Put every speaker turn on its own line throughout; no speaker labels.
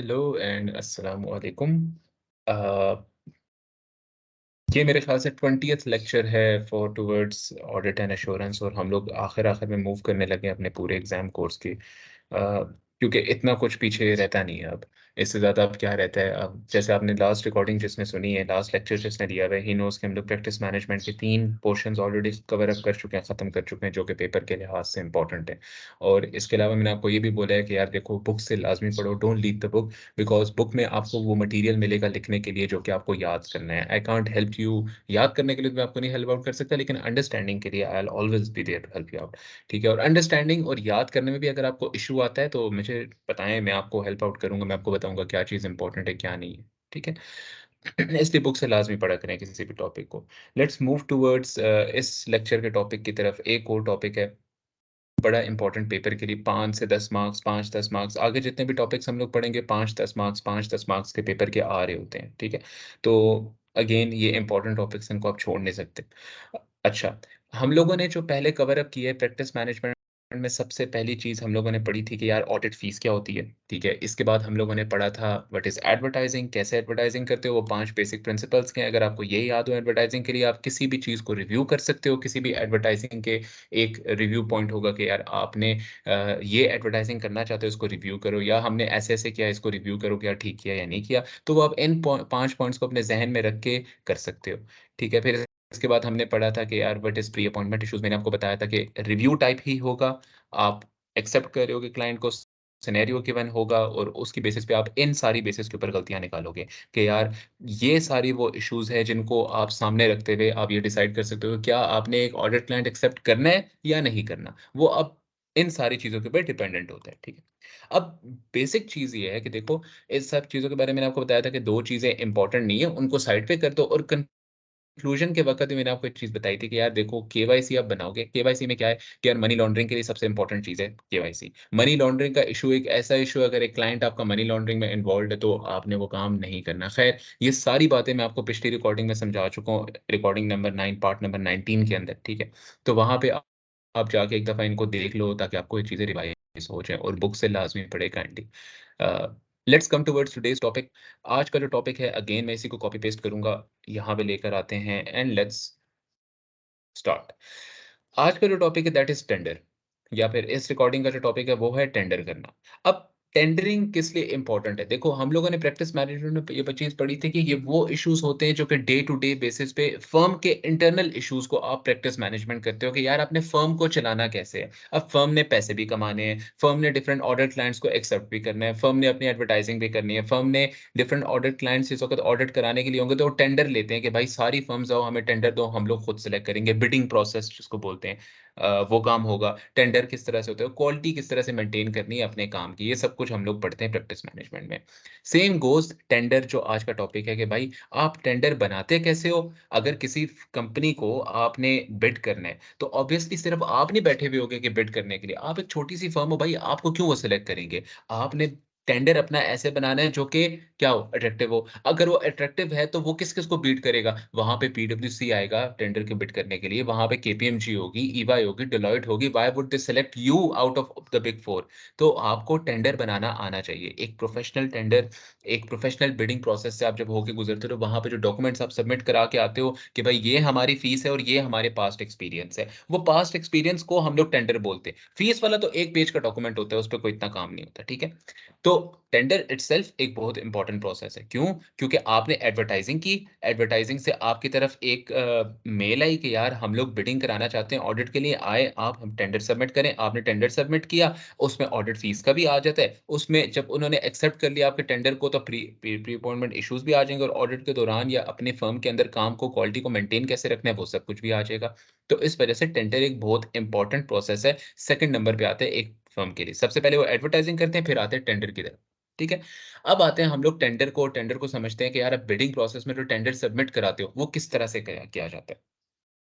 Hello and अस्सलाम वालेकुम। अ, ये मेरे ख्याल से 20th लेक्चर है for towards audit and assurance और हम लोग आखिर आखिर में मूव करने लगे हैं अपने पूरे एग्जाम कोर्स की। क्योंकि इतना कुछ पीछे रहता नहीं है अब। इससे ज़्यादा अब क्या रहता है, अब जैसे आपने लास्ट रिकॉर्डिंग जिसने सुनी है, लास्ट लेक्चर जिसने दिया हुआ है, ही नोज कि हम लोग प्रैक्टिस मैनेजमेंट के 3 पोर्शंस ऑलरेडी कवर अप कर चुके हैं, ख़त्म कर चुके हैं, जो कि पेपर के लिहाज से इंपॉर्टेंट है। और इसके अलावा मैंने आपको ये भी बोला है कि यार देखो, बुक से लाजमी पढ़ो, don't leave the book, because book में आपको वो मटेरियल मिलेगा लिखने के लिए जो कि आपको याद करना है। आई कांट हेल्प यू, याद करने के लिए तो मैं आपको नहीं हेल्प आउट कर सकता, लेकिन अंडरस्टैंडिंग के लिए I will always be there to help you out. ठीक है, और अंडरस्टैंडिंग और याद करने में भी अगर आपको इशू आता है तो मुझे बताएं, मैं आपको हेल्प आउट करूंगा, मैं आपको बताऊंगा क्या चीज़ इंपॉर्टेंट है क्या नहीं है। ठीक है। इसलिए बुक से लाजमी पढ़ा करें किसी भी टॉपिक को। लेट्स मूव टूवर्ड्स इस लेक्चर के टॉपिक की तरफ। एक और टॉपिक है बड़ा इंपॉर्टेंट पेपर के लिए, 5 से 10 मार्क्स, 5-10 मार्क्स, आगे जितने भी टॉपिक्स हम लोग पढ़ेंगे 5-10 मार्क्स, 5-10 मार्क्स के पेपर के आ रहे होते हैं। ठीक है, तो अगेन ये इंपॉर्टेंट टॉपिक्स, इनको आप छोड़ नहीं सकते। अच्छा, हम लोगों ने जो पहले कवर अप किया है प्रैक्टिस मैनेजमेंट में, सबसे पहली चीज़ हम लोगों ने पढ़ी थी कि यार ऑडिट फीस क्या होती है। ठीक है, इसके बाद हम लोगों ने पढ़ा था व्हाट इज़ एडवर्टाइजिंग, कैसे एडवर्टाइजिंग करते हो, वो 5 बेसिक प्रिंसिपल्स के हैं। अगर आपको ये याद हो, एडवर्टाइजिंग के लिए आप किसी भी चीज़ को रिव्यू कर सकते हो, किसी भी एडवर्टाइजिंग के एक रिव्यू पॉइंट होगा कि यार आपने ये एडवर्टाइजिंग करना चाहते हो, इसको रिव्यू करो, या हमने ऐसे-ऐसे किया, इसको रिव्यू करो कि यार ठीक किया या नहीं किया। तो वो आप इन 5 पॉइंट्स को अपने ज़हन में रख के कर सकते हो। ठीक है, फिर इसके बाद हमने पढ़ा था कि यार what is pre appointment issues. मैंने आपको बताया था कि रिव्यू टाइप ही होगा, आप एक्सेप्ट कर रहे हो कि क्लाइंट को सिनेरियो गिवन होगा और उसकी बेसिस पे आप इन सारी बेसिस के ऊपर गलतियाँ निकालोगे कि यार ये सारी वो इश्यूज़ हैं जिनको आप सामने रखते हुए आप ये डिसाइड कर सकते हो कि क्या आपने एक ऑडिट क्लाइंट एक्सेप्ट करना है या नहीं करना। वो अब इन सारी चीज़ों के ऊपर डिपेंडेंट होता है, ठीक है। अब बेसिक चीज़ ये है कि देखो, इस सब चीज़ों के बारे में मैंने आपको बताया था कि 2 चीज़ें इम्पोर्टेंट नहीं है, उनको साइड पे कर दो और कंक्लूजन के वक़्त भी मैंने आपको एक चीज़ बताई थी कि यार देखो, केवाईसी आप बनाओगे, केवाईसी में क्या है कि यार मनी लॉन्ड्रिंग के लिए सबसे इम्पोर्टेंट चीज़ है केवाईसी। मनी लॉन्ड्रिंग का इश्यू, एक ऐसा इश्यू है, अगर एक क्लाइंट आपका मनी लॉन्ड्रिंग में इन्वॉल्व्ड है तो आपने वो काम नहीं करना। ख़ैर, ये सारी बातें मैं आपको पिछली रिकॉर्डिंग में समझा चुका हूँ, रिकॉर्डिंग नंबर 9 पार्ट नंबर 19 के अंदर, ठीक है? तो वहाँ पे आप जाके एक दफ़ा इनको देख लो ताकि आपको ये चीज़ें रिवाइज़ हो जाएँ और बुक से लाज़मी पढ़ें kindly. Let's come towards today's topic. आज का जो टॉपिक है, अगेन मैं इसी को कॉपी पेस्ट करूँगा, यहाँ पे लेकर आते हैं एंड लेट्स स्टार्ट। आज का जो टॉपिक है दैट इज़ टेंडर, या फिर इस रिकॉर्डिंग का जो टॉपिक है वो है टेंडर करना। अब टेंडरिंग किस लिए इम्पोर्टेंट है? देखो, हम लोगों ने प्रैक्टिस मैनेजमेंट में ये चीज़ पढ़ी थी कि ये वो इश्यूज़ होते हैं जो कि डे टू डे बेसिस पे फर्म के इंटरनल इश्यूज़ को आप प्रैक्टिस मैनेजमेंट करते हो कि यार अपने फर्म को चलाना कैसे है। अब फर्म ने पैसे भी कमाने हैं, फर्म ने डिफरेंट ऑडिट क्लाइंट्स को एक्सेप्ट भी करना है, फर्म ने अपनी एडवर्टाइजिंग भी करनी है, फर्म ने डिफरेंट ऑडिट क्लाइंट्स इस वक़्त ऑडिट कराने के लिए होंगे तो वो टेंडर लेते हैं कि भाई सारी फर्म्स आओ, हमें टेंडर दो, हम लोग खुद सेलेक्ट करेंगे। बिडिंग प्रोसेस जिसको बोलते हैं, वो काम होगा। टेंडर किस तरह से होता है, क्वालिटी किस तरह से मेंटेन करनी है अपने काम की, ये सब कुछ हम लोग पढ़ते हैं प्रैक्टिस मैनेजमेंट में। सेम गोज़ टेंडर, जो आज का टॉपिक है कि भाई आप टेंडर बनाते कैसे हो? अगर किसी कंपनी को आपने बिड करना है, तो ऑब्वियसली सिर्फ आप नहीं बैठे हुए होगे कि बिड करने के लिए। आप एक छोटी-सी फर्म हो भाई, आपको क्यों वो सेलेक्ट करेंगे? आपने टेंडर अपना ऐसे बनाना है जो कि क्या हो, अट्रैक्टिव हो। अगर वो अट्रैक्टिव है तो वो किस-किस को बीट करेगा? वहाँ पे पीडब्ल्यूसी आएगा टेंडर के बिड करने के लिए, वहाँ पे केपीएमजी होगी, ईवाई होगी, डेलॉयट होगी। Why would they select you out of the big 4? तो आपको टेंडर बनाना आना चाहिए। एक प्रोफेशनल टेंडर, एक प्रोफेशनल बिडिंग प्रोसेस से आप जब होके गुज़रते हो, तो वहाँ पे जो डॉक्यूमेंट्स आप सबमिट करा के आते हो कि भाई ये हमारी फीस है और ये हमारे पास्ट एक्सपीरियंस है। वो पास्ट एक्सपीरियंस को हम लोग टेंडर बोलते हैं। फीस वाला तो 1 पेज का डॉक्यूमेंट होता है, उस पे कोई इतना काम नहीं होता, ठीक है? तो टेंडर इटसेल्फ एक बहुत इंपॉर्टेंट प्रोसेस है। क्यों? क्योंकि आपने एडवर्टाइजिंग की, एडवर्टाइजिंग से आपकी तरफ एक मेल आई कि यार हम लोग बिडिंग कराना चाहते हैं, ऑडिट के लिए आए आप, हम टेंडर सबमिट करें। आपने टेंडर सबमिट किया, उसमें ऑडिट फीस का भी आ जाता है। उसमें जब उन्होंने एक्सेप्ट कर लिया आपके टेंडर को, तो प्री अपॉइंटमेंट इश्यूज़ भी आ जाएँगे और ऑडिट के दौरान या अपने फर्म के अंदर काम को, क्वालिटी को मेंटेन कैसे रखना है, वो सब कुछ भी आ जाएगा। तो इस वजह से टेंडर एक बहुत इंपॉर्टेंट प्रोसेस है। सेकंड नंबर पे आता है एक फर्म के लिए। सबसे पहले वो एडवर्टाइजिंग करते हैं, फिर आते हैं टेंडर की तरफ। ठीक है? अब आते हैं हम लोग टेंडर को समझते हैं कि यार अब बिडिंग प्रोसेस में जो टेंडर सबमिट कराते हो, वो किस तरह से किया किया जाता है?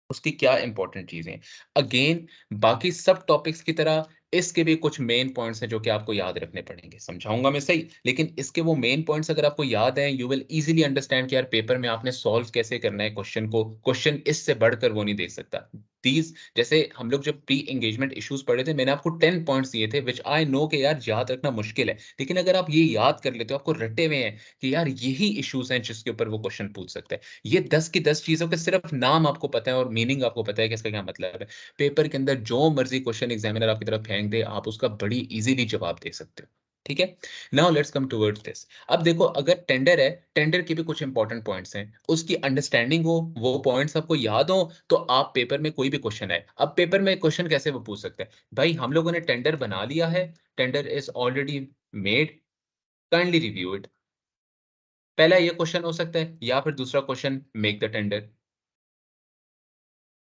उसकी क्या इंपॉर्टेंट चीज़ें हैं? अगेन, बाकी सब टॉपिक्स की तरह इसके भी कुछ मेन पॉइंट्स हैं जो कि आपको याद रखने पड़ेंगे। समझाऊँगा मैं सही, लेकिन इसके वो मेन पॉइंट्स अगर आपको याद हैं, यू विल ईज़िली अंडरस्टैंड कि यार पेपर में आपने सॉल्व कैसे करना है क्वेश्चन को। क्वेश्चन इससे बढ़कर वो नहीं दे सकता। दीज, जैसे हम लोग जब प्री एंगेजमेंट इश्यूज पढ़े थे, मैंने आपको 10 पॉइंट्स दिए थे व्हिच आई नो कि यार याद रखना मुश्किल है, लेकिन अगर आप ये याद कर लेते हो, आपको रटे हुए हैं कि यार यही इश्यूज हैं जिसके ऊपर वो क्वेश्चन पूछ सकते हैं, ये 10 की 10 चीजों के सिर्फ नाम आपको पता है और मीनिंग आपको पता है कि इसका क्या मतलब है, पेपर के अंदर जो मर्जी क्वेश्चन एग्जामिनर आपकी तरफ फेंक दे, आप उसका बड़ी इजीली जवाब दे सकते हो। ठीक है, now let's come towards this. अब देखो, अगर टेंडर है, टेंडर के भी कुछ इंपॉर्टेंट पॉइंट्स हैं, उसकी अंडरस्टैंडिंग हो, वो पॉइंट्स आपको याद हो, तो आप पेपर में कोई भी क्वेश्चन है, अब पेपर में क्वेश्चन कैसे वो पूछ सकते हैं, भाई हम लोगों ने टेंडर बना लिया है, tender is already made, kindly review it. पहला ये क्वेश्चन हो सकता है, या फिर दूसरा क्वेश्चन, मेक द टेंडर।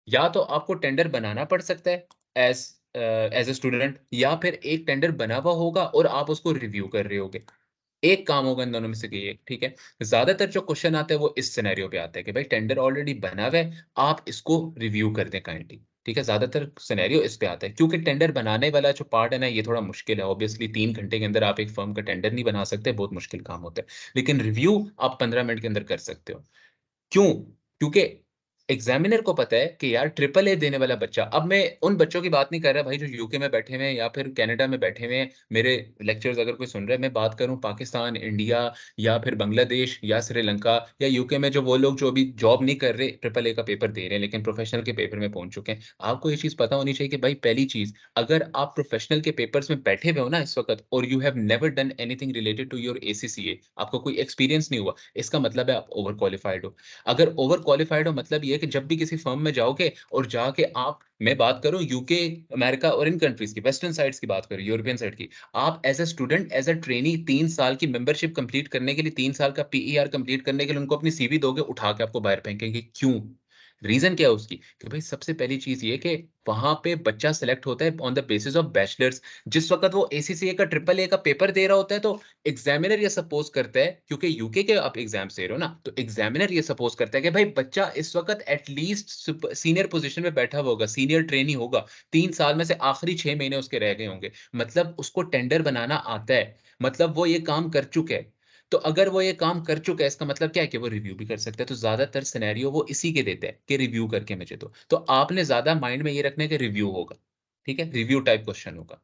या तो आपको टेंडर बनाना पड़ सकता है एज एज अ स्टूडेंट, या फिर एक टेंडर बना हुआ होगा और आप उसको रिव्यू कर रहे होगे। एक काम होगा इन दोनों में से कोई एक, ठीक है? ज़्यादातर जो क्वेश्चन आता है वो इस सिनेरियो पे आता है कि भाई टेंडर ऑलरेडी बना हुआ है, आप इसको रिव्यू कर दें काइंडली, ठीक है? ज़्यादातर सिनेरियो इस पे आता है, क्योंकि टेंडर बनाने वाला जो पार्ट है ना, ये थोड़ा मुश्किल है। ऑब्वियसली 3 घंटे के अंदर आप एक फर्म का टेंडर नहीं बना सकते, बहुत मुश्किल काम होता है। लेकिन रिव्यू आप 15 मिनट के अंदर कर सकते हो। क्यों? क्योंकि एग्ज़ामिनर को पता है कि यार ट्रिपल ए देने वाला बच्चा, अब मैं उन बच्चों की बात नहीं कर रहा भाई जो यूके में बैठे हुए हैं या फिर कनाडा में बैठे हुए हैं, मेरे लेक्चर्स अगर कोई सुन रहा है, मैं बात करूँ पाकिस्तान, इंडिया या फिर बांग्लादेश या श्रीलंका या यूके में जो वो लोग जो अभी जॉब नहीं कर रहे, ट्रिपल ए का पेपर दे रहे हैं, लेकिन प्रोफ़ेशनल के पेपर में पहुँच चुके हैं। आपको ये चीज़ पता होनी चाहिए कि भाई पहली चीज़, अगर आप प्रोफ़ेशनल के पेपर्स में बैठे हुए हो ना इस वक़्त और you have never done anything related to your ACCA, आपको कोई एक्सपीरियंस नहीं हुआ, इसका मतलब है आप ओवर क्वालिफ़ाइड हो। अगर ओवर क्वालिफाइड हो मतलब ये है कि जब भी किसी फर्म में जाओगे और जाके आप, मैं बात करूँ यूके, अमेरिका और इन कंट्रीज़ की, वेस्टर्न साइड्स की बात करूँ, यूरोपियन साइड की। आप as a student, as a trainee 3 साल की मेंबरशिप कंप्लीट करने के लिए, 3 साल का पीईआर कंप्लीट करने के लिए उनको अपनी सीवी दोगे, उठा के आपको बाहर फेंकेंगे। क्यों? रीज़न क्या है उसकी? कि भाई सबसे पहली चीज़ ये कि वहाँ पे बच्चा सेलेक्ट होता है on the basis of bachelors. जिस वक़्त वो एसीसीए का, ट्रिपल ए का पेपर दे रहा होता है, तो एग्ज़ामिनर ये सपोज़ करता है, क्योंकि यूके के आप एग्ज़ाम्स दे रहे हो ना, तो एग्ज़ामिनर ये सपोज़ करता है कि भाई बच्चा इस वक़्त एट लीस्ट सीनियर पोज़ीशन में बैठा हुआ होगा, सीनियर ट्रेनी होगा। 3 साल में से आखिरी 6 महीने उसके रह गए होंगे। मतलब उसको टेंडर बनाना आता है, मतलब वो ये काम कर चुका है। तो अगर वो ये काम कर चुका है, इसका मतलब क्या है कि वो रिव्यू भी कर सकता है। तो ज़्यादातर सिनेरियो वो इसी के देते हैं कि रिव्यू करके मुझे दो। तो आपने ज़्यादा माइंड में ये रखना है कि रिव्यू होगा। ठीक है? रिव्यू टाइप क्वेश्चन होगा।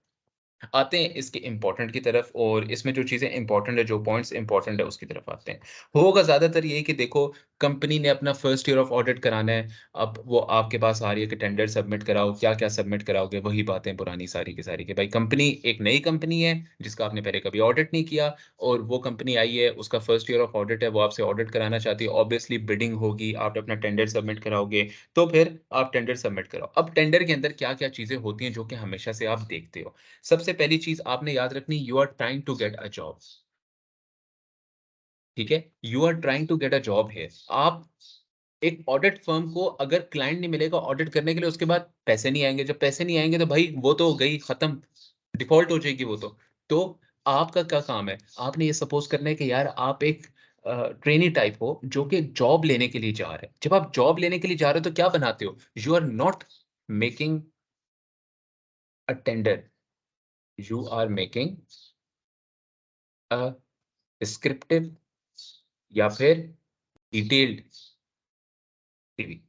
आते हैं इसके इम्पोर्टेंट की तरफ, और इसमें जो चीज़ें इम्पोर्टेंट है, जो पॉइंट्स इम्पोर्टेंट है उसकी तरफ आते हैं। होगा ज़्यादातर यही कि देखो, कंपनी ने अपना फर्स्ट ईयर ऑफ ऑडिट कराना है, अब वो आपके पास आ रही है कि टेंडर सबमिट कराओ, क्या-क्या सबमिट कराओगे? वही बातें पुरानी सारी की सारी कि भाई कंपनी एक नई कंपनी है, जिसका आपने पहले कभी ऑडिट नहीं किया, और वो कंपनी आई है, उसका फर्स्ट ईयर ऑफ ऑडिट है, वो आपसे ऑडिट कराना चाहती है। ऑब्वियसली बिडिंग होगी, आप अपना टेंडर सबमिट कराओगे, तो फिर आप टेंडर सबमिट कराओ। अब टेंडर के अंदर क्या-क्या चीज़ें होती हैं जो कि हमेशा से आप देखते हो? सबसे पहली चीज़ आपने याद रखनी, you are trying to get a job, ठीक है? You are trying to get a job here. आप एक ऑडिट फर्म को अगर क्लाइंट नहीं मिलेगा ऑडिट करने के लिए, उसके बाद पैसे नहीं आएँगे। जब पैसे नहीं आएँगे तो भाई वो तो गई खत्म, डिफ़ॉल्ट हो जाएगी वो तो। तो आपका क्या काम है? आपने ये सपोज़ करना है कि यार आप एक ट्रेनी टाइप हो जो कि जॉब लेने के लिए जा रहे हैं। जब आप जॉब लेने के लिए जा रहे हो तो क्या बनाते हो? You are not making a tender, you are making a descriptive या फिर detailed CV.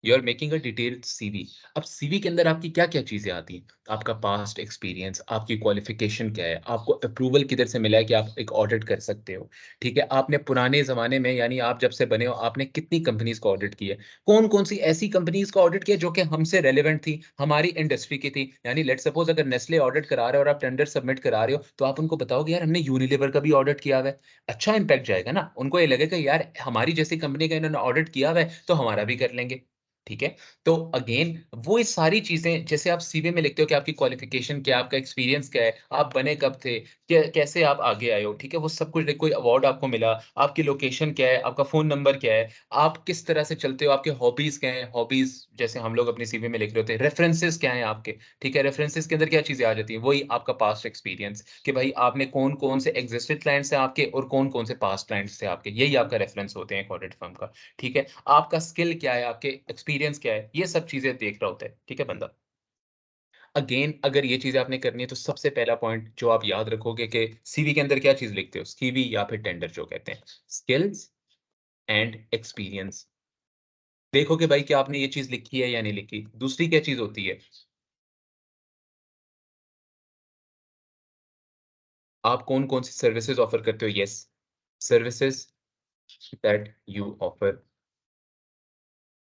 You are making a detailed CV. अब सीवी के अंदर आपकी क्या-क्या चीज़ें आती हैं? आपका पास्ट एक्सपीरियंस, आपकी क्वालिफ़िकेशन क्या है? आपको अप्रूवल किधर से मिला है कि आप एक ऑडिट कर सकते हो? ठीक है? आपने पुराने ज़माने में, यानी आप जब से बने हो, आपने कितनी कंपनीज़ को ऑडिट किया है? कौन-कौन सी ऐसी कंपनीज़ को ऑडिट किया जो कि हमसे रेलेवेंट थी, हमारी इंडस्ट्री की थी? यानी लेट्स सपोज़ अगर नेस्ले ऑडिट करा रहा है और आप टेंडर सबमिट करा रहे हो, तो आप उनको बताओगे यार हमने यूनिलीवर का भी ऑडिट किया हुआ है। अच्छा इम्पैक्ट जाएगा ना? उनको ये लगेगा यार हमारी जैसी कंपनी का इन्होंने ऑडिट किया हुआ है, तो हमारा भी कर लेंगे। ठीक है? तो अगेन वो ये सारी चीज़ें, जैसे आप सीवी में लिखते हो कि आपकी क्वालिफ़िकेशन क्या है, आपका एक्सपीरियंस क्या है, आप बने कब थे, कैसे आप आगे आए हो, ठीक है? वो सब कुछ, कोई अवार्ड आपको मिला, आपकी लोकेशन क्या है, आपका फ़ोन नंबर क्या है, आप किस तरह से चलते हो, आपके हॉबीज़ क्या हैं, हॉबीज़ जैसे हम लोग अपनी सीवी में लिख रहे होते हैं, रेफरेंसेस क्या हैं आपके, ठीक है? रेफरेंसेस के अंदर क्या चीज़ें आ जाती हैं, वही आपका पास्ट एक्सपीरियंस कि भाई आपने कौन-कौन से एक्जिस्टेड क्लाइंट्स हैं आपके और कौन-कौन से पास्ट क्लाइंट्स थे आपके, यही आपका रेफरेंस होते हैं एक ऑडिट फर्म का, ठीक है? आपका स्किल क्या है, आपके एक्सपीरियंस क्या है, ये सब चीज़ें देख रहा होता है, ठीक है बंदा। अगेन अगर ये चीज़ें आपने करनी है तो सबसे पहला पॉइंट जो आप याद रखोगे कि सीवी के अंदर क्या चीज़ लिखते हो? सीवी या फिर टेंडर जो कहते हैं, स्किल्स एंड एक्सपीरियंस। देखो कि भाई क्या आपने ये चीज़ लिखी है या नहीं लिखी। दूसरी क्या चीज़ होती है, आप कौन-कौन सी सर्विसेज़ ऑफ़र करते हो? Yes, services that you offer.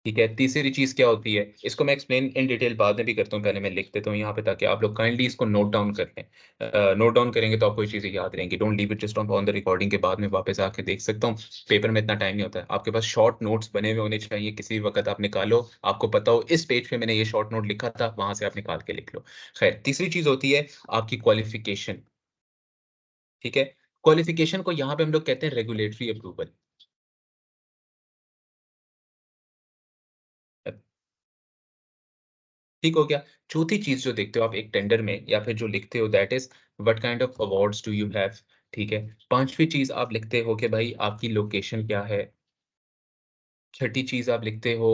ठीक है, तीसरी चीज़ क्या होती है? इसको मैं एक्सप्लेन इन डिटेल बाद में भी करता हूँ, पहले मैं लिख देता हूँ यहाँ पे ताकि आप लोग काइंडली इसको नोट डाउन कर लें। नोट डाउन करेंगे तो आपको ये चीज़ें याद रहेंगी। Don't leave it just on on the recording के बाद में वापस आके देख सकता हूँ। पेपर में इतना टाइम नहीं होता है। आपके पास शॉर्ट नोट्स बने हुए होने चाहिए, किसी भी वक़्त आप निकालो, आपको पता हो इस पेज पे मैंने ये शॉर्ट नोट लिखा था, वहाँ से आप निकाल के लिख लो। खैर, तीसरी चीज़ होती है आपकी क्वालिफ़िकेशन, ठीक है? क्वालिफ़िकेशन को यहाँ पे हम लोग कहते हैं रेगुलेटरी अप्रूवल। ठीक हो गया। चौथी चीज़ जो देखते हो आप एक टेंडर में या फिर जो लिखते हो that is what kind of awards do you have, ठीक है। 5वीं चीज़ आप लिखते हो कि भाई आपकी लोकेशन क्या है। छठी चीज़ आप लिखते हो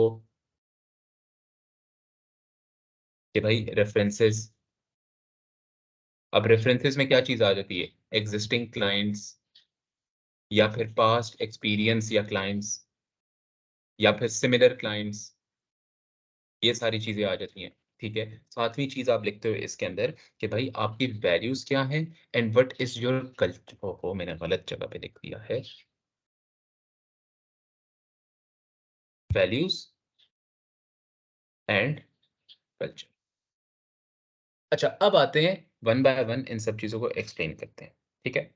कि भाई रेफरेंसेस। अब रेफरेंसेस में क्या चीज़ आ जाती है? एक्जिस्टिंग क्लाइंट्स या फिर पास्ट एक्सपीरियंस या क्लाइंट्स या फिर सिमिलर क्लाइंट्स, ये सारी चीज़ें आ जाती हैं, ठीक है। 7वीं चीज़ आप लिखते हो इसके अंदर कि भाई आपकी वैल्यूज़ क्या हैं एंड व्हाट इज़ योर ओहो! मैंने गलत जगह पे लिख दिया है। Values and culture. अच्छा, अब आते हैं वन बाय वन इन सब चीज़ों को एक्सप्लेन करते हैं, ठीक है?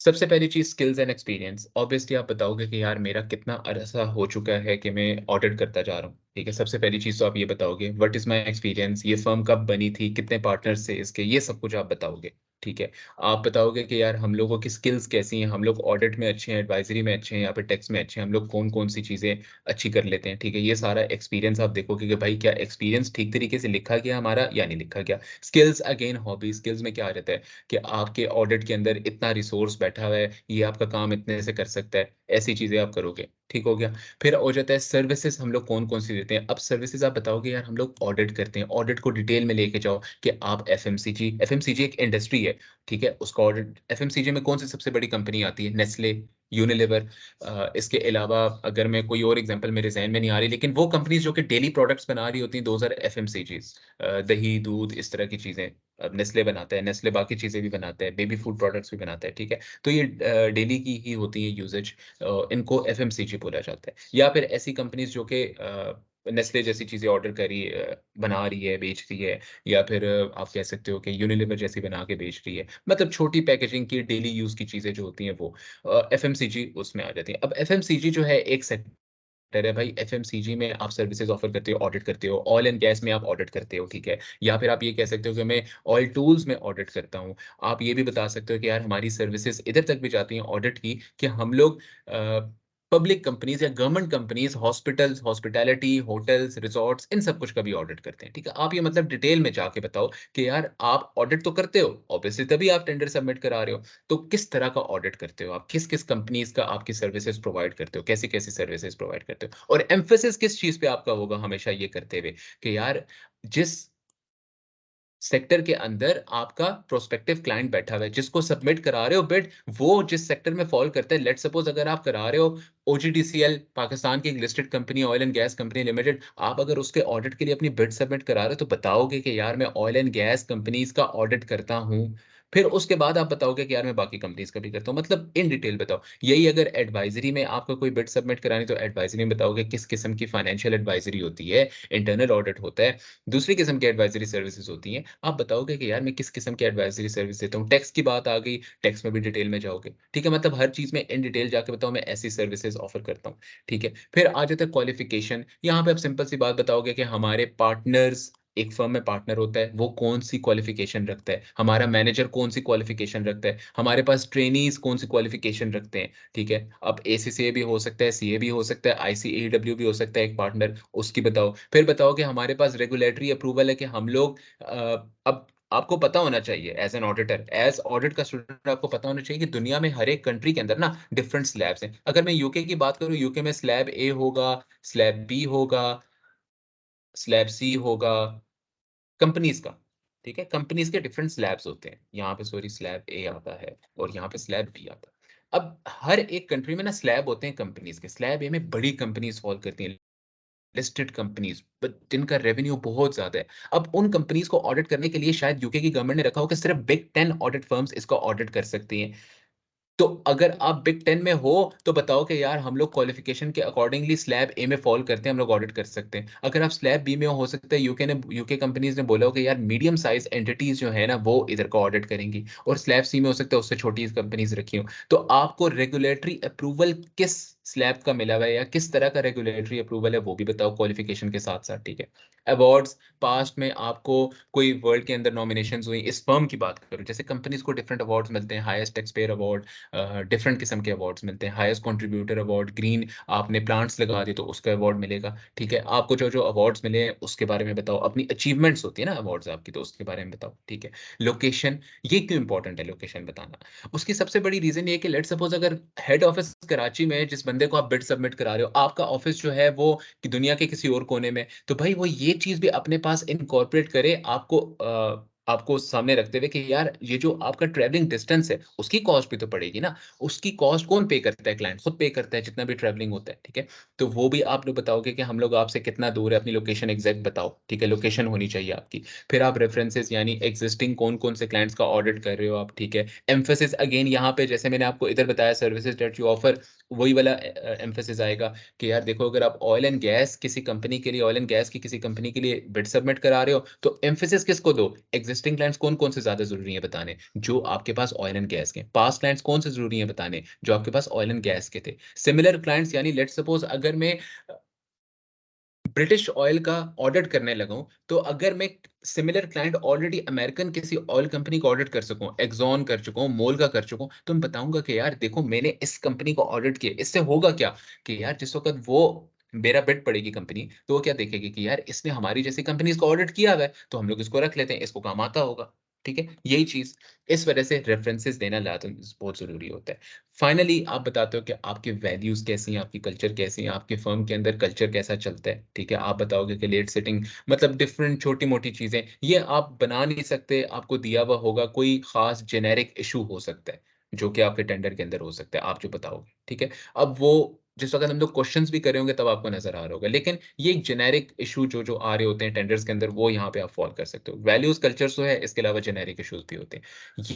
सबसे पहली चीज़ स्किल्स एंड एक्सपीरियंस। ऑब्वियसली आप बताओगे कि यार मेरा कितना अरसा हो चुका है कि मैं ऑडिट करता जा रहा हूँ, ठीक है? सबसे पहली चीज़ तो आप ये बताओगे व्हाट इज़ माय एक्सपीरियंस, ये फर्म कब बनी थी, कितने पार्टनर्स थे इसके, ये सब कुछ आप बताओगे, ठीक है? आप बताओगे कि यार हम लोगों की स्किल्स कैसी हैं, हम लोग ऑडिट में अच्छे हैं, एडवाइज़री में अच्छे हैं या फिर टैक्स में अच्छे हैं, हम लोग कौन-कौन सी चीज़ें अच्छी कर लेते हैं, ठीक है? ये सारा एक्सपीरियंस आप देखोगे कि भाई क्या एक्सपीरियंस ठीक तरीके से लिखा गया हमारा या नहीं लिखा गया। स्किल्स अगेन हॉबी, स्किल्स में क्या आ जाता है कि आपके ऑडिट के अंदर इतना रिसोर्स बैठा हुआ है, ये आपका काम इतने से कर सकता है, ऐसी चीज़ें आप करोगे, ठीक हो गया। फिर हो जाता है सर्विसेज़ हम लोग कौन-कौन सी देते हैं। अब सर्विसेज़ आप बताओगे यार हम लोग ऑडिट करते हैं, ऑडिट को डिटेल में लेके जाओ कि आप एफएमसीजी एफएमसीजी एक इंडस्ट्री है, ठीक है? उसका ऑडिट एफएमसीजी में कौन सी सबसे बड़ी कंपनी आती है? Nestle, Unilever. इसके अलावा अगर मैं कोई और एग्ज़ाम्पल मेरे ज़हन में नहीं आ रही, लेकिन वो कंपनीज़ जो कि डेली प्रोडक्ट्स बना रही होती हैं, दोज़ आर एफएमसीजीज़। दही, दूध इस तरह की चीज़ें। अब नेस्ले बनाता है, नेस्ले बाकी चीज़ें भी बनाता है, बेबी फूड प्रोडक्ट्स भी बनाता है, ठीक है? तो ये डेली की ही होती है यूसेज, इनको एफएमसीजी बोला जाता है। या फिर ऐसी कंपनीज़ जो कि नेस्ले जैसी चीज़ें ऑर्डर करी बना रही है, बेच रही है या फिर आप कह सकते हो कि यूनिलीवर जैसी बना के बेच रही है। मतलब छोटी पैकेजिंग की डेली यूज़ की चीज़ें जो होती हैं वो एफएमसीजी उसमें आ जाती है। अब एफएमसीजी जो है एक सेक्टर है भाई, एफएमसीजी में आप सर्विसेज़ ऑफ़र करते हो, ऑडिट करते हो, ऑयल एंड गैस में आप ऑडिट करते हो, ठीक है? या फिर आप ये कह सकते हो कि मैं ऑयल टूल्स में ऑडिट करता हूँ। आप ये भी बता सकते हो कि यार हमारी सर्विसेज़ इधर तक भी जाती हैं ऑडिट की कि हम लोग पब्लिक कंपनीज़ या government companies, hospitals, hospitality, hotels, resorts इन सब कुछ का भी ऑडिट करते हैं, ठीक है? आप ये मतलब डिटेल में जाके बताओ कि यार आप ऑडिट तो करते हो, ऑब्वियसली तभी आप टेंडर सबमिट करा रहे हो। तो किस तरह का ऑडिट करते हो आप? किस-किस कंपनीज़ का आपकी सर्विसेज़ प्रोवाइड करते हो? कैसी-कैसी सर्विसेज़ प्रोवाइड करते हो? और एम्फैसिस किस चीज़ पे आपका होगा हमेशा ये करते हुए कि यार जिस सेक्टर के अंदर आपका प्रोस्पेक्टिव क्लाइंट बैठा हुआ है, जिसको सबमिट करा रहे हो बिड, वो जिस सेक्टर में फ़ॉल करता है, लेट्स सपोज़ अगर आप करा रहे हो ओजीडीसीएल, पाकिस्तान की एक listed company, oil and gas company limited, आप अगर उसके ऑडिट के लिए अपनी बिड सबमिट करा रहे हो, तो बताओगे कि यार मैं ऑयल एंड गैस कंपनीज़ का ऑडिट करता हूँ। फिर उसके बाद आप बताओगे कि यार मैं बाकी कंपनीज़ का भी करता हूँ, मतलब इन डिटेल बताओ। यही अगर एडवाइज़री में आपको कोई बिड सबमिट करानी, तो एडवाइज़री में बताओगे किस किस्म की फाइनेंशियल एडवाइज़री होती है, इंटरनल ऑडिट होता है, दूसरी किस्म की एडवाइज़री सर्विसेज़ होती हैं। आप बताओगे कि यार मैं किस किस्म की एडवाइज़री सर्विस देता हूँ। टैक्स की बात आ गई, टैक्स में भी डिटेल में जाओगे। ठीक है? मतलब हर चीज़ में इन डिटेल जाके बताओ मैं ऐसी सर्विसेज़ ऑफ़र करता हूँ। ठीक है? फिर आ जाता है क्वालिफ़िकेशन। यहाँ पे आप सिंपल सी बात बताओगे कि हमारे पार्टनर्स, एक फ़र्म में पार्टनर होता है, वो कौन-सी क्वालिफ़िकेशन रखता है, हमारा मैनेजर कौन-सी क्वालिफ़िकेशन रखता है, हमारे पास ट्रेनीज़ कौन-सी क्वालिफ़िकेशन रखते हैं। ठीक है? अब एसीसीए भी हो सकता है, सीए भी हो सकता है, आईसीएडब्ल्यू भी हो सकता है एक पार्टनर, उसकी बताओ। फिर बताओ कि हमारे पास रेगुलेटरी अप्रूवल है कि हम लोग अब आपको पता होना चाहिए as an auditor, as audit का स्टूडेंट आपको पता होना चाहिए कि दुनिया में हर एक कंट्री के अंदर ना डिफरेंट स्लैब्स हैं। अगर मैं यूके की बात करूँ, यूके में स्लैब ए होगा, स्लैब बी होगा, स्लैब सी होगा, कंपनीज़ का, ठीक है? कंपनीज़ के डिफरेंट स्लैब्स होते हैं। यहाँ पे सॉरी स्लैब ए आता है और यहाँ पे स्लैब बी आता है। अब हर एक कंट्री में ना स्लैब होते हैं कंपनीज़ के, स्लैब ए में बड़ी कंपनीज़ फॉल करती हैं, लिस्टेड कंपनीज़ बट जिनका रेवेन्यू बहुत ज़्यादा है। अब उन कंपनीज़ को ऑडिट करने के लिए शायद यूके की गवर्नमेंट ने रखा हो कि सिर्फ बिग 10 ऑडिट फर्म्स इसको ऑडिट कर सकती हैं। तो अगर आप बिग 10 में हो, तो बताओ कि यार हम लोग क्वालिफ़िकेशन के अकॉर्डिंगली स्लैब ए में फ़ॉल करते हैं, हम लोग ऑडिट कर सकते हैं। अगर आप स्लैब बी में हो सकता है यूके कंपनीज़ ने बोला हो कि यार मीडियम साइज़ एंटिटीज़ जो है ना, वो इधर को ऑडिट करेंगी और स्लैब सी में हो सकता है उससे छोटी कंपनीज़ रखी हों। तो आपको रेगुलेटरी अप्रूवल किस स्लैब का मिला हुआ है या किस तरह का रेगुलेटरी अप्रूवल है, वो भी बताओ क्वालिफ़िकेशन के साथ-साथ, ठीक है? अवार्ड्स पास्ट में आपको कोई वर्ल्ड के अंदर नॉमिनेशंस हुई, इस फ़र्म की बात करूँ, जैसे कंपनीज़ को डिफरेंट अवार्ड्स मिलते हैं, highest tax payer award, different किस्म के अवार्ड्स मिलते हैं, हाईएस्ट कंट्रीब्यूटर अवार्ड, ग्रीन आपने प्लांट्स लगा दिए तो उसका अवार्ड मिलेगा, ठीक है? आपको जो-जो अवार्ड्स मिले हैं उसके बारे में बताओ, अपनी अचीवमेंट्स होती है ना अवार्ड्स आपकी तो उसके बारे में बताओ, ठीक है? लोकेशन, ये क्यों इम्पोर्टेंट है लोकेशन बताना? उसकी सबसे बड़ी रीज़न ये है कि लेट्स सपोज़ अगर हेड ऑफ़िस कराची में है, जिस बंदे को आप बिड सबमिट करा रहे हो, आपका ऑफ़िस जो है वो कि दुनिया के किसी और कोने में, तो भाई वो ये चीज़ भी अपने पास इनकॉर्पोरेट करे आपको सामने रखते हुए कि यार ये जो आपका ट्रैवलिंग डिस्टेंस है, उसकी कॉस्ट भी तो पड़ेगी ना। उसकी कॉस्ट कौन पे करता है? क्लाइंट खुद पे करता है जितना भी ट्रैवलिंग होता है, ठीक है? तो वो भी आप लोग बताओगे कि हम लोग आपसे कितना दूर है, अपनी लोकेशन एग्ज़ैक्ट बताओ, ठीक है? लोकेशन होनी चाहिए आपकी। फिर आप रेफरेंसेस यानी एक्जिस्टिंग कौन-कौन से क्लाइंट्स का ऑडिट कर रहे हो आप, ठीक है? एम्फैसिस अगेन यहाँ पे जैसे मैंने आपको इधर बताया सर्विसेज़ दैट यू ऑफर, वही वाला एम्फैसिस आएगा कि यार देखो अगर आप ऑयल एंड गैस किसी कंपनी के लिए ऑयल एंड गैस की किसी कंपनी के लिए बिड सबमिट करा रहे हो, तो एम्फैसिस किसको दो? एक्जिस्टिंग क्लाइंट्स कौन-कौन से ज़्यादा ज़रूरी हैं बताने? जो आपके पास ऑयल एंड गैस के। पास्ट क्लाइंट्स कौन से ज़रूरी हैं बताने? जो आपके पास ऑयल एंड गैस के थे। सिमिलर क्लाइंट्स यानी लेट्स सपोज़ अगर मैं ब्रिटिश ऑयल का ऑडिट करने लगा हूँ, तो अगर मैं सिमिलर क्लाइंट ऑलरेडी अमेरिकन किसी ऑयल कंपनी को ऑडिट कर सकूँ, एक्सॉन कर चुका हूँ, मोल का कर चुका हूँ, तो मैं बताऊँगा कि यार देखो मैंने इस कंपनी को ऑडिट किया। इससे होगा क्या कि यार जिस वक़्त वो मेरा बिड पड़ेगी कंपनी, तो वो क्या देखेगी कि यार इसने हमारी जैसी कंपनीज़ को ऑडिट किया हुआ है, तो हम लोग इसको रख लेते हैं, इसको काम आता होगा। ठीक है? यही चीज़। इस वजह से रेफरेंसेस देना बहुत ज़रूरी होता है। फाइनली आप बताते हो कि आपकी वैल्यूज़ कैसी हैं, आपकी कल्चर कैसी है, आपकी फ़र्म के अंदर कल्चर कैसा चलता है, ठीक है? आप बताओगे कि लेट सेटिंग मतलब डिफरेंट छोटी-मोटी चीज़ें, ये आप बना नहीं सकते, आपको दिया हुआ होगा, कोई ख़ास जेनेरिक इश्यू हो सकता है, जो कि आपके टेंडर के अंदर हो सकता है, आप जो बताओगे, ठीक है? अब वो जिस वक़्त हम लोग क्वेश्चन्स भी कर रहे होंगे तब आपको नज़र आ रहा होगा, लेकिन ये एक जेनेरिक इश्यू जो-जो आ रहे होते हैं टेंडर्स के अंदर, वो यहाँ पे आप फ़ॉल कर सकते हो। वैल्यूज़, कल्चर्स तो है, इसके अलावा जेनेरिक इश्यूज़ भी होते हैं।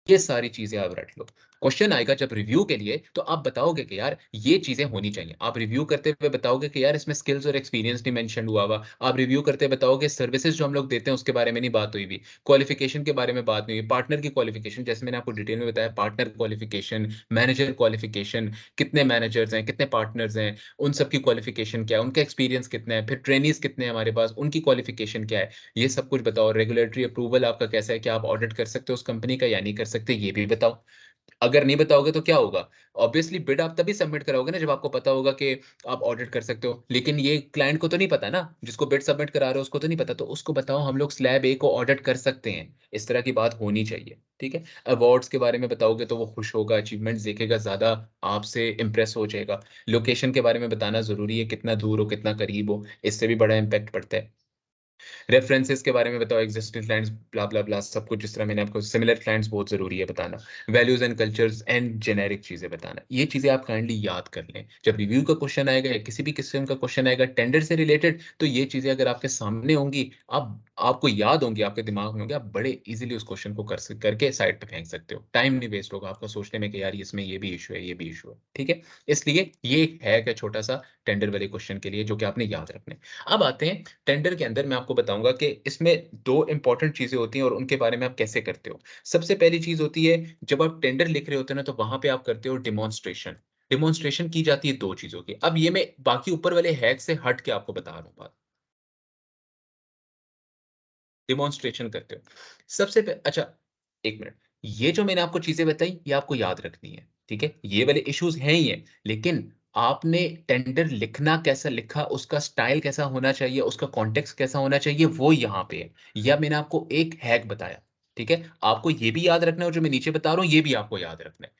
ये सारी चीज़ें आप रट लो। क्वेश्चन आएगा जब रिव्यू के लिए, तो आप बताओगे कि यार ये चीज़ें होनी चाहिए। आप रिव्यू करते हुए बताओगे कि यार इसमें स्किल्स और एक्सपीरियंस नहीं मेंशन हुआ हुआ। आप रिव्यू करते हुए बताओगे सर्विसेज़ जो हम लोग देते हैं उसके बारे में नहीं बात हुई हुई। क्वालिफ़िकेशन के बारे में बात नहीं हुई। पार्टनर की क्वालिफ़िकेशन जैसे मैंने आपको डिटेल में बताया पार्टनर क्वालिफ़िकेशन, मैनेजर क्वालिफ़िकेशन, कितने मैनेजर्स हैं, कितने पार्टनर्स हैं, उन सब की क्वालिफ़िकेशन क्या है, उनका एक्सपीरियंस कितना है, फिर ट्रेनीज़ कितने हैं हमारे पास, उनकी क्वालिफ़िकेशन क्या है। ये सब कुछ बताओ, रेगुलेटरी अप्रूवल आपका कैसा है, क्या आप ऑडिट कर सकते हो उस कंपनी का या नहीं कर सकते, ये भी बताओ। अगर नहीं बताओगे तो क्या होगा? ऑब्वियसली बिड आप तभी सबमिट कराओगे ना जब आपको पता होगा कि आप ऑडिट कर सकते हो। लेकिन ये क्लाइंट को तो नहीं पता ना, जिसको बिड सबमिट करा रहे हो उसको तो नहीं पता, तो उसको बताओ हम लोग स्लैब ए को ऑडिट कर सकते हैं। इस तरह की बात होनी चाहिए, ठीक है? अवार्ड्स के बारे में बताओगे तो वो खुश होगा, अचीवमेंट्स देखेगा, ज़्यादा आपसे इम्प्रेस हो जाएगा। लोकेशन के बारे में बताना ज़रूरी है, कितना दूर हो, कितना करीब हो, इससे भी बड़ा इम्पैक्ट पड़ता है। रेफरेंसेस के बारे में बताओ, एक्जिस्टिंग क्लाइंट्स ब्ला, ब्ला, ब्ला सब कुछ जिस तरह मैंने आपको सिमिलर क्लाइंट्स बहुत ज़रूरी है बताना। Values and cultures and generic चीज़ें बताना। ये चीज़ें आप काइंडली याद कर लें। जब रिव्यू का क्वेश्चन आएगा या किसी भी किस्म का क्वेश्चन आएगा टेंडर से रिलेटेड, तो ये चीज़ें अगर आपके सामने होंगी, आप आपको याद होंगी, आपके दिमाग में होंगी, आप बड़े ईज़िली उस क्वेश्चन को करके साइड पे फेंक सकते हो। टाइम नहीं वेस्ट होगा आपका सोचने में कि यार इसमें ये भी इश्यू है, ये भी इश्यू है। ठीक है? इसलिए ये एक हैक है छोटा-सा टेंडर वाले क्वेश्चन के लिए जो कि आपने याद रखना है। अब आते हैं टेंडर के अंदर मैं आपको बताऊँगा कि इसमें 2 इम्पोर्टेंट चीज़ें होती हैं और उनके बारे में आप कैसे करते हो। सबसे पहली चीज़ होती है जब आप टेंडर लिख रहे होते हो ना तो वहाँ पे आप करते हो डेमोंस्ट्रेशन। डेमोंस्ट्रेशन की जाती है 2 चीज़ों की। अब ये मैं बाकी ऊपर वाले हैक से हट के आपको बता रहा हूँ बात। डेमोंस्ट्रेशन करते हो। सबसे प अच्छा 1 मिनट। ये जो मैंने आपको चीज़ें बताई ये आपको याद रखनी है, ठीक है? ये वाले इश्यूज़ हैं ही हैं, लेकिन आपने टेंडर लिखना कैसा लिखा, उसका स्टाइल कैसा होना चाहिए, उसका कॉन्टेक्स्ट कैसा होना चाहिए, वो यहाँ पे है। या मैंने आपको एक हैक बताया, ठीक है? आपको ये भी याद रखना है और जो मैं नीचे बता रहा हूँ, ये भी आपको याद रखना है,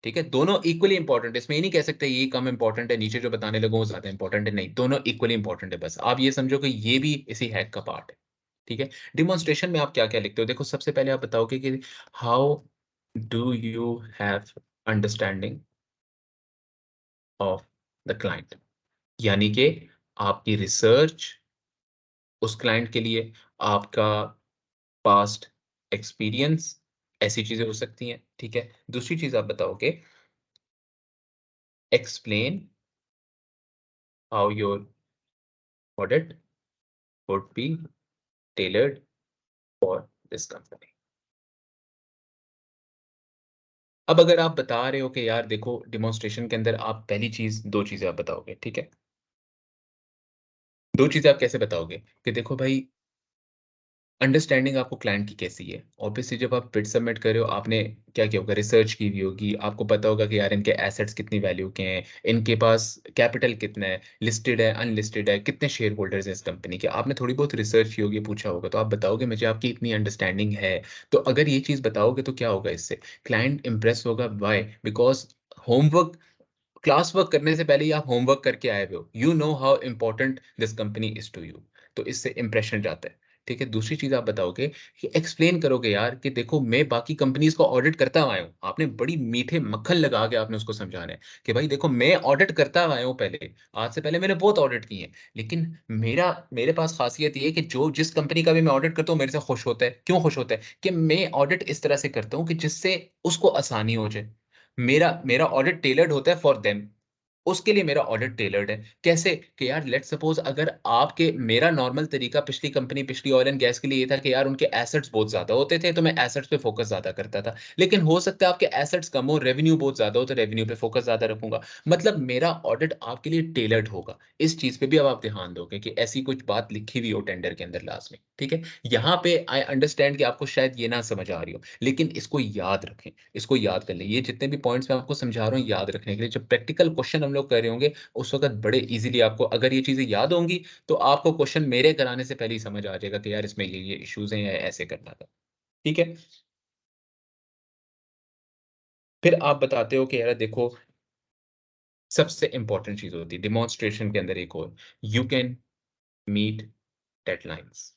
ठीक है? दोनों इक्वली इम्पोर्टेंट है, इसमें ये नहीं कह सकते ये कम इम्पोर्टेंट है, नीचे जो बताने लगा वो ज़्यादा इम्पोर्टेंट है, नहीं, दोनों इक्वली इम्पोर्टेंट है बस। आप ये समझो कि ये भी इसी हैक का पार्ट है। ठीक है? डेमोंस्ट्रेशन में आप क्या-क्या लिखते हो? देखो सबसे पहले आप बताओगे कि how do you have understanding of the client, यानी कि आपकी रिसर्च उस क्लाइंट के लिए, आपका पास्ट एक्सपीरियंस, ऐसी चीजें हो सकती हैं, ठीक है। दूसरी चीज आप बताओगे, explain how your audit would be tailored for this company. अब अगर आप बता रहे हो कि यार देखो डेमोंस्ट्रेशन के अंदर आप पहली चीज, दो चीजें आप बताओगे, ठीक है। दो चीजें आप कैसे बताओगे कि देखो भाई, अंडरस्टैंडिंग आपको क्लाइंट की कैसी है? ऑब्वियसली जब आप बिड सबमिट कर रहे हो, आपने क्या किया होगा? रिसर्च की हुई होगी, आपको पता होगा कि यार इनके एसेट्स कितनी वैल्यू के हैं, इनके पास कैपिटल कितना है, लिस्टेड है, अनलिस्टेड है, कितने शेयर होल्डर्स हैं इस कंपनी के। आपने थोड़ी बहुत रिसर्च की होगी, पूछा होगा, तो आप बताओगे मुझे आपकी इतनी अंडरस्टैंडिंग है। तो अगर ये चीज़ बताओगे तो क्या होगा इससे? क्लाइंट इम्प्रेस होगा, why? Because homework, class work करने से पहले ही आप होमवर्क करके आए हुए हो। You know how important this company is to you. तो इससे इंप्रेशन जाता है, ठीक है? दूसरी चीज़ आप बताओगे कि एक्सप्लेन करोगे यार कि देखो मैं बाकी कंपनीज़ को ऑडिट करता आया हूँ। आपने बड़ी मीठे मक्खन लगा के आपने उसको समझाना है कि भाई देखो मैं ऑडिट करता आया हूँ पहले। आज से पहले मैंने बहुत ऑडिट किए हैं। लेकिन मेरे पास ख़ासियत ये है कि जो जिस कंपनी का भी मैं ऑडिट करता हूँ मेरे से खुश होता है। क्यों खुश होता है? कि मैं ऑडिट इस तरह से करता हूँ कि जिससे उसको आसानी हो जाए। मेरा मेरा ऑडिट टेलर्ड होता है फॉर देम। उसके लिए मेरा ऑडिट टेलर्ड है। कैसे? कि यार लेट्स सपोज़ अगर आपके मेरा नॉर्मल तरीका पिछली कंपनी, पिछली ऑयल एंड गैस के लिए ये था कि यार उनके एसेट्स बहुत ज़्यादा होते थे, तो मैं एसेट्स पे फ़ोकस ज़्यादा करता था। लेकिन हो सकता है आपके एसेट्स कम हो, रेवेन्यू बहुत ज़्यादा हो, तो रेवेन्यू पे फ़ोकस ज़्यादा रखूँगा। मतलब मेरा ऑडिट आपके लिए टेलर्ड होगा। इस चीज़ पे भी अब आप ध्यान दोगे कि ऐसी कुछ बात लिखी हुई हो टेंडर के अंदर लास्ट में, ठीक है? यहाँ पे आई अंडरस्टैंड कि आपको शायद ये ना समझ आ रही हो, लेकिन इसको याद रखें, इसको याद कर लें। ये जितने भी पॉइंट्स मैं आपको समझा रहा हूँ याद रखने के लिए, जब प्रैक्टिकल क्वेश्चन हम लोग कर रहे होंगे, उस वक़्त बड़े ईज़िली आपको अगर ये चीज़ें याद होंगी, तो आपको क्वेश्चन मेरे कराने से पहले ही समझ आ जाएगा कि यार इसमें ये इश्यूज़ हैं या ऐसे करना था। ठीक है? फिर आप बताते हो कि यार देखो, सबसे इम्पोर्टेंट चीज़ होती है डेमोंस्ट्रेशन के अंदर एक और, यू कैन मीट डेडलाइन्स।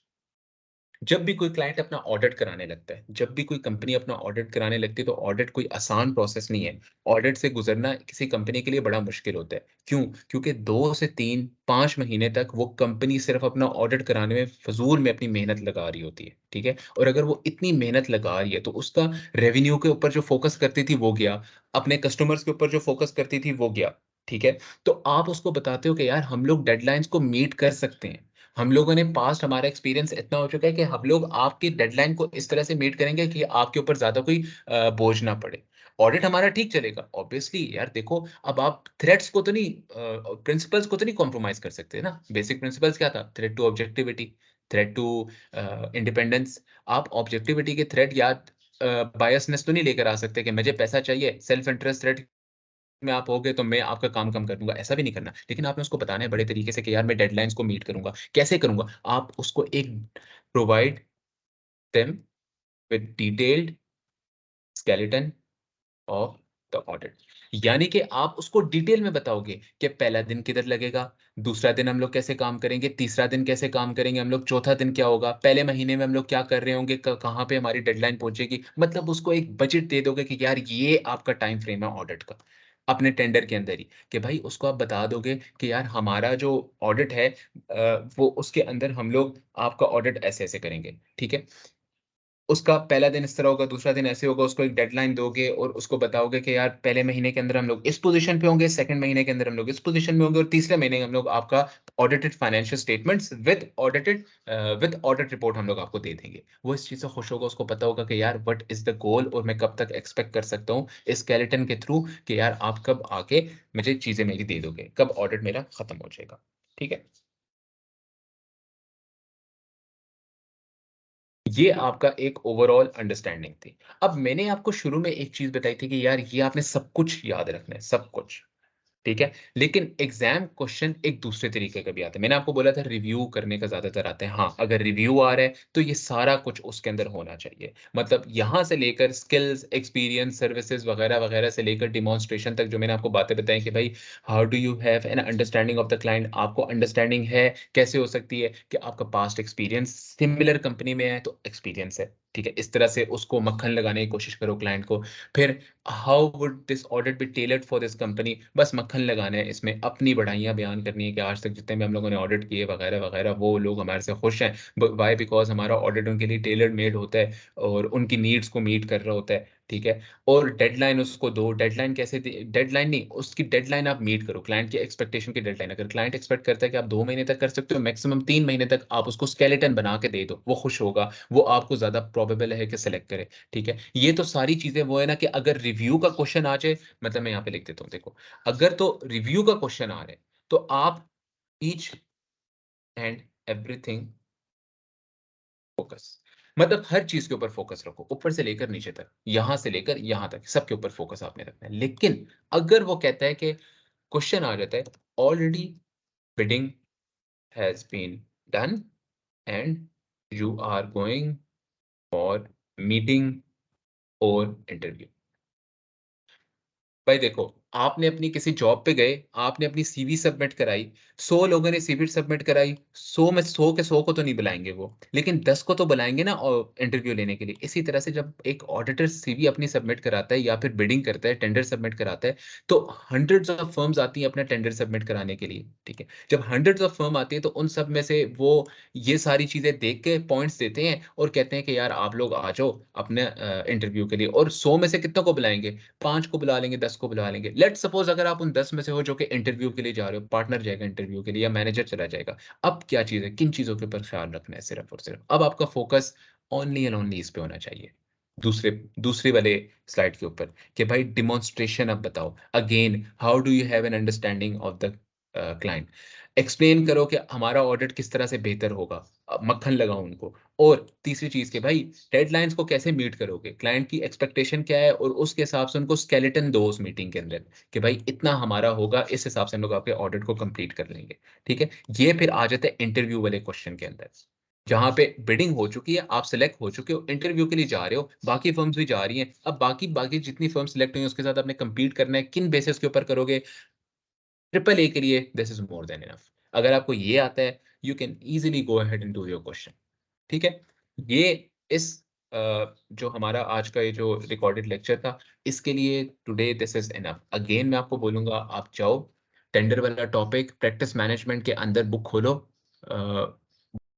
जब भी कोई क्लाइंट अपना ऑडिट कराने लगता है, जब भी कोई कंपनी अपना ऑडिट कराने लगती है, तो ऑडिट कोई आसान प्रोसेस नहीं है। ऑडिट से गुज़रना किसी कंपनी के लिए बड़ा मुश्किल होता है। क्यों? क्योंकि 2 से 3, 5 महीने तक वो कंपनी सिर्फ़ अपना ऑडिट कराने में फ़िज़ूल में अपनी मेहनत लगा रही होती है, ठीक है? और अगर वो इतनी मेहनत लगा रही है, तो उसका रेवेन्यू के ऊपर जो फ़ोकस करती थी, वो गया। अपने कस्टमर्स के ऊपर जो फ़ोकस करती थी, वो गया, ठीक है? तो आप उसको बताते हो कि यार हम लोग डेडलाइन्स को मीट कर सकते हैं। हम लोगों ने पास्ट हमारा एक्सपीरियंस इतना हो चुका है कि हम लोग आपकी डेडलाइन को इस तरह से मीट करेंगे कि आपके ऊपर ज़्यादा कोई बोझ ना पड़े। ऑडिट हमारा ठीक चलेगा। ऑब्वियसली यार देखो, अब आप थ्रेड्स को तो नहीं प्रिंसिपल्स को तो नहीं कॉम्प्रोमाइज़ कर सकते ना। बेसिक प्रिंसिपल्स क्या था? Threat to objectivity, threat to independence. आप ऑब्जेक्टिविटी के थ्रेड या बायसनेस तो नहीं लेकर आ सकते कि मुझे पैसा चाहिए, सेल्फ इंटरेस्ट थ्रेड में आप होगे तो मैं आपका काम कम कर दूँगा, ऐसा भी नहीं करना। लेकिन आपने उसको बताना है बड़े तरीके से कि यार मैं डेडलाइन्स को मीट करूँगा। कैसे करूँगा? आप उसको एक provide them with detailed skeleton of the audit. यानी कि आप उसको डिटेल में बताओगे कि पहला दिन किधर लगेगा, दूसरा दिन हम लोग कैसे काम करेंगे, तीसरा दिन कैसे काम करेंगे हम लोग, चौथा दिन क्या होगा, पहले महीने में हम लोग क्या कर रहे होंगे, कहाँ पे हमारी डेडलाइन पहुंचेगी। मतलब उसको एक बजट दे दोगे कि यार ये आपका टाइम फ्रेम है ऑडिट का, अपने टेंडर के अंदर ही, कि भाई उसको आप बता दोगे कि यार हमारा जो ऑडिट है, वो उसके अंदर हम लोग आपका ऑडिट ऐसे ऐसे करेंगे, ठीक है। उसका पहला दिन इस तरह होगा, दूसरा दिन ऐसे होगा, उसको एक डेडलाइन दोगे और उसको बताओगे कि यार पहले महीने के अंदर हम लोग इस पोज़ीशन पे होंगे, सेकंड महीने के अंदर हम लोग इस पोज़ीशन में होंगे और तीसरे महीने हम लोग आपका audited financial statements with audit report हम लोग आपको दे देंगे। वो इस चीज़ से खुश होगा, उसको पता होगा कि यार व्हाट इज़ द गोल और मैं कब तक एक्सपेक्ट कर सकता हूँ इस स्केलेटन के थ्रू कि यार आप कब आके मुझे चीज़ें मेरी दे दोगे, कब ऑडिट मेरा खत्म हो जाएगा। ठीक है? ये आपका एक ओवरऑल अंडरस्टैंडिंग थी। अब मैंने आपको शुरू में एक चीज़ बताई थी कि यार ये आपने सब कुछ याद रखना है, सब कुछ। ठीक है? लेकिन एग्ज़ाम क्वेश्चन एक दूसरे तरीके का भी आता है। मैंने आपको बोला था रिव्यू करने का ज़्यादातर आता है। हाँ, अगर रिव्यू आ रहा है तो ये सारा कुछ उसके अंदर होना चाहिए। मतलब यहाँ से लेकर स्किल्स, एक्सपीरियंस, सर्विसेज़ वगैरह-वगैरह से लेकर डेमोंस्ट्रेशन तक जो मैंने आपको बातें बताई कि भाई how do you have an understanding of the client, आपको अंडरस्टैंडिंग है, कैसे हो सकती है कि आपका पास्ट एक्सपीरियंस सिमिलर कंपनी में है तो एक्सपीरियंस है। ठीक है? इस तरह से उसको मक्खन लगाने की कोशिश करो क्लाइंट को। फिर how would this audit be tailored for this company? बस मक्खन लगाना है, इसमें अपनी बढ़ाइयाँ बयान करनी है कि आज तक जितने भी हम लोगों ने ऑडिट किए वगैरह-वगैरह, वो लोग हमारे से खुश हैं। ब व्हाई? बिकॉज़ हमारा ऑडिट उनके लिए टेलर मेड होता है और उनकी नीड्स को मीट कर रहा होता है, ठीक है? और डेडलाइन उसको दो, डेडलाइन कैसे दे डेडलाइन नहीं, उसकी डेडलाइन आप मीट करो, क्लाइंट की एक्सपेक्टेशन की डेडलाइन। अगर क्लाइंट एक्सपेक्ट करता है कि आप 2 महीने तक कर सकते हो, मैक्सिमम 3 महीने तक आप उसको स्केलेटन बना के दे दो, वो खुश होगा, वो आपको ज़्यादा प्रोबेबल है कि सेलेक्ट करे, ठीक है? ये तो सारी चीज़ें वो है ना कि अगर रिव्यू का क्वेश्चन आ जाए, मतलब मैं यहाँ पे लिख देता हूँ, देखो, अगर तो रिव्यू का क्वेश्चन आ रहा है, तो आप ईच एंड एवरीथिंग फोकस, मतलब हर चीज़ के ऊपर फोकस रखो, ऊपर से लेकर नीचे तक, यहाँ से लेकर यहाँ तक, सबके ऊपर फोकस आपने रखना है। लेकिन अगर वो कहता है कि क्वेश्चन आ जाता है, already bidding has been done and you are going for meeting और इंटरव्यू। भाई देखो, आपने अपनी किसी जॉब पे गए, आपने अपनी सीवी सबमिट कराई, 100 लोगों ने सीवी सबमिट कराई, 100 में 100 के 100 को तो नहीं बुलाएँगे वो, लेकिन 10 को तो बुलाएँगे ना इंटरव्यू लेने के लिए। इसी तरह से जब एक ऑडिटर सीवी अपनी सबमिट कराता है या फिर बिडिंग करता है, टेंडर सबमिट कराता है, तो हंड्रेड्स ऑफ फर्म्स आती हैं अपना टेंडर सबमिट कराने के लिए, ठीक है? जब हंड्रेड्स ऑफ फर्म आती है, तो उन सब में से वो ये सारी चीज़ें देख के पॉइंट्स देते हैं और कहते हैं कि यार आप लोग आ जाओ अपने इंटरव्यू के लिए, और 100 में से कितनों को बुलाएँगे? 5 को बुला लेंगे, 10 को बुला लेंगे। लेट्स सपोज़ अगर आप उन 10 में से हो जो कि इंटरव्यू के लिए जा रहे हो, पार्टनर जाएगा इंटरव्यू के लिए या मैनेजर चला जाएगा। अब क्या चीज़ है, किन चीज़ों के ऊपर ख़्याल रखना है सिर्फ़ और सिर्फ़? अब आपका फ़ोकस ओनली एंड ओनली इस पे होना चाहिए। दूसरे दूसरे वाले स्लाइड के ऊपर कि भाई डेमोंस्ट्रेशन अब बताओ। Again, how do you have an understanding of the client? Explain करो कि हमारा ऑडिट किस तरह से बेहतर होगा। मक्खन लगाओ उनको। और तीसरी चीज़ कि भाई डेडलाइन्स को कैसे मीट करोगे? क्लाइंट की एक्सपेक्टेशन क्या है और उसके हिसाब से उनको स्केलेटन दो उस मीटिंग के अंदर कि भाई इतना हमारा होगा, इस हिसाब से हम लोग आपके ऑडिट को कंप्लीट कर लेंगे। ठीक है? ये फिर आ जाता है इंटरव्यू वाले क्वेश्चन के अंदर। जहाँ पे बिडिंग हो चुकी है, आप सेलेक्ट हो चुके हो, इंटरव्यू के लिए जा रहे हो, बाकी फर्म्स भी जा रही हैं। अब बाकी बाकी जितनी फर्म्स सेलेक्ट हुई हैं उसके साथ आपने कंपीट करना है, किन बेसिस के ऊपर करोगे? ट्रिपल ए के लिए this is more than enough. अगर आपको ये आता है, you can easily go ahead and do your question. ठीक है? ये इस जो हमारा आज का ये जो रिकॉर्डेड लेक्चर था, इसके लिए today this is enough. Again मैं आपको बोलूँगा, आप जाओ, टेंडर वाला टॉपिक प्रैक्टिस मैनेजमेंट के अंदर बुक खोलो, अ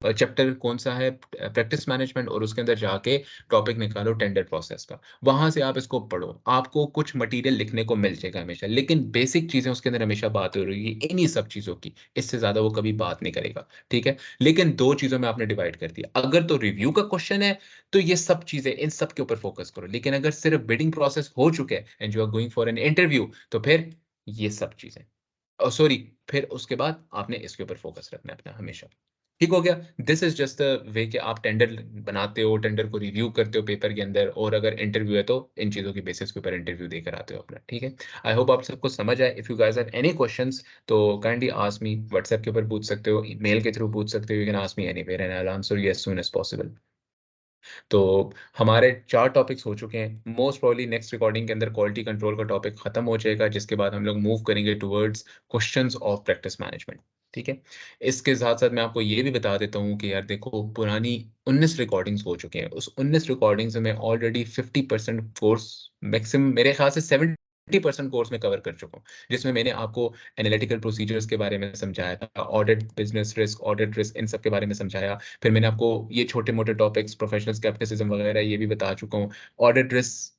चैप्टर कौन-सा है, प्रैक्टिस मैनेजमेंट, और उसके अंदर जाके टॉपिक निकालो टेंडर प्रोसेस का। वहाँ से आप इसको पढ़ो। आपको कुछ मटीरियल लिखने को मिल जाएगा हमेशा, लेकिन बेसिक चीज़ें उसके अंदर हमेशा बात हो रही है इन्हीं सब चीज़ों की। इससे ज़्यादा वो कभी बात नहीं करेगा, ठीक है? लेकिन 2 चीज़ों में आपने डिवाइड कर दिया। अगर तो रिव्यू का क्वेश्चन है, तो ये सब चीज़ें, इन सब के ऊपर फोकस करो। लेकिन अगर सिर्फ बिडिंग प्रोसेस हो चुका है and you are going for an interview, तो फिर ये सब चीज़ें। सॉरी, फिर उसके बाद आपने इसके ऊपर फ़ोकस रखना है अपना हमेशा। ठीक हो गया? This is just the way कि आप टेंडर बनाते हो, टेंडर को रिव्यू करते हो पेपर के अंदर, और अगर इंटरव्यू है तो इन चीज़ों की बेसिस के ऊपर इंटरव्यू देकर आते हो अपना, ठीक है? आई होप आप सबको समझ आए। If you guys have any questions, तो काइंडली आस्क मी। व्हाट्सएप के ऊपर पूछ सकते हो, मेल के थ्रू पूछ सकते हो, you can ask me anywhere and I will answer you as soon as possible. तो हमारे 4 टॉपिक्स हो चुके हैं। मोस्ट प्रोबब्ली नेक्स्ट रिकॉर्डिंग के अंदर क्वालिटी कंट्रोल का टॉपिक खत्म हो जाएगा, जिसके बाद हम लोग मूव करेंगे towards questions of practice management, ठीक है? इसके साथ-साथ मैं आपको ये भी बता देता हूँ कि यार देखो, पुरानी 19 रिकॉर्डिंग्स हो चुके हैं। उस 19 रिकॉर्डिंग्स में ऑलरेडी 50% कोर्स, मैक्सिमम मेरे ख्याल से 70% कोर्स मैं कवर कर चुका हूँ। जिसमें मैंने आपको एनालिटिकल प्रोसीजर्स के बारे में समझाया था, audit, business risk, audit risk, इन सब के बारे में समझाया। फिर मैंने आपको ये छोटे-मोटे टॉपिक्स, प्रोफेशनल स्केप्टिसिज्म वगैरह ये भी बता चुका हूँ। ऑडिट रिस्क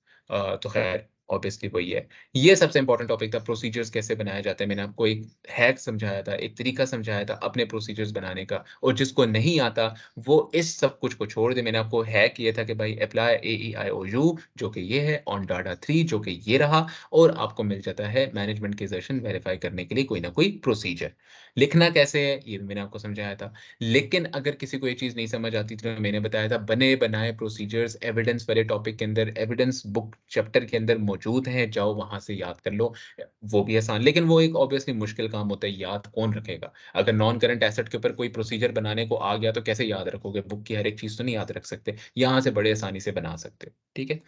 तो ख़ैर ऑब्वियसली वही है। ये सबसे इम्पोर्टेंट टॉपिक था, प्रोसीजर्स कैसे बनाया जाता है। मैंने आपको एक हैक समझाया था, एक तरीका समझाया था अपने प्रोसीजर्स बनाने का, और जिसको नहीं आता वो इस सब कुछ को छोड़ दे। मैंने आपको हैक ये था कि भाई अप्लाई AEIOU, जो कि ये है, ऑन डाटा 3 जो कि ये रहा, और आपको मिल जाता है मैनेजमेंट के असर्शन वेरीफाई करने के लिए कोई ना कोई प्रोसीजर। लिखना कैसे है ये भी मैंने आपको समझाया था। लेकिन अगर किसी को ये चीज़ नहीं समझ आती, तो मैंने बताया था बने-बनाए प्रोसीजर्स एविडेंस वाले टॉपिक के अंदर, एविडेंस बुक चैप्टर के अंदर मौजूद हैं, जाओ वहाँ से याद कर लो। वो भी आसान, लेकिन वो एक ऑब्वियसली मुश्किल काम होता है, याद कौन रखेगा? अगर नॉन करंट एसेट के ऊपर कोई प्रोसीजर बनाने को आ गया, तो कैसे याद रखोगे? बुक की हर एक चीज़ तो नहीं याद रख सकते। यहाँ से बड़े आसानी से बना सकते हो, ठीक है?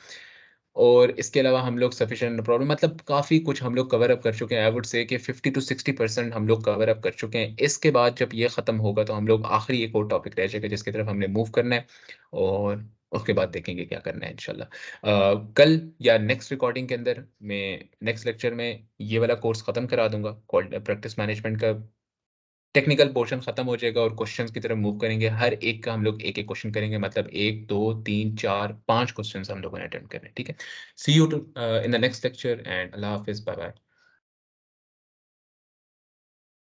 और इसके अलावा हम लोग सफिशिएंट प्रॉब्लम, मतलब काफ़ी कुछ हम लोग कवर अप कर चुके हैं। आई वुड से कि 50 टू 60% हम लोग कवर अप कर चुके हैं। इसके बाद जब ये खत्म होगा, तो हम लोग आखिरी एक और टॉपिक रह जाएगा जिसकी तरफ हमने मूव करना है, और उसके बाद देखेंगे क्या करना है इंशाल्लाह। कल या नेक्स्ट रिकॉर्डिंग के अंदर मैं नेक्स्ट लेक्चर में ये वाला कोर्स खत्म करा दूँगा, प्रैक्टिस मैनेजमेंट का टेक्निकल पोर्शन खत्म हो जाएगा और क्वेश्चंस की तरफ मूव करेंगे। हर एक का हम लोग एक-एक क्वेश्चन करेंगे, मतलब 1, 2, 3, 4, 5 क्वेश्चंस हम लोगों ने अटेम्प्ट करने हैं, ठीक है? See you in the next lecture and अल्लाह हाफ़िज़, बाय बाय।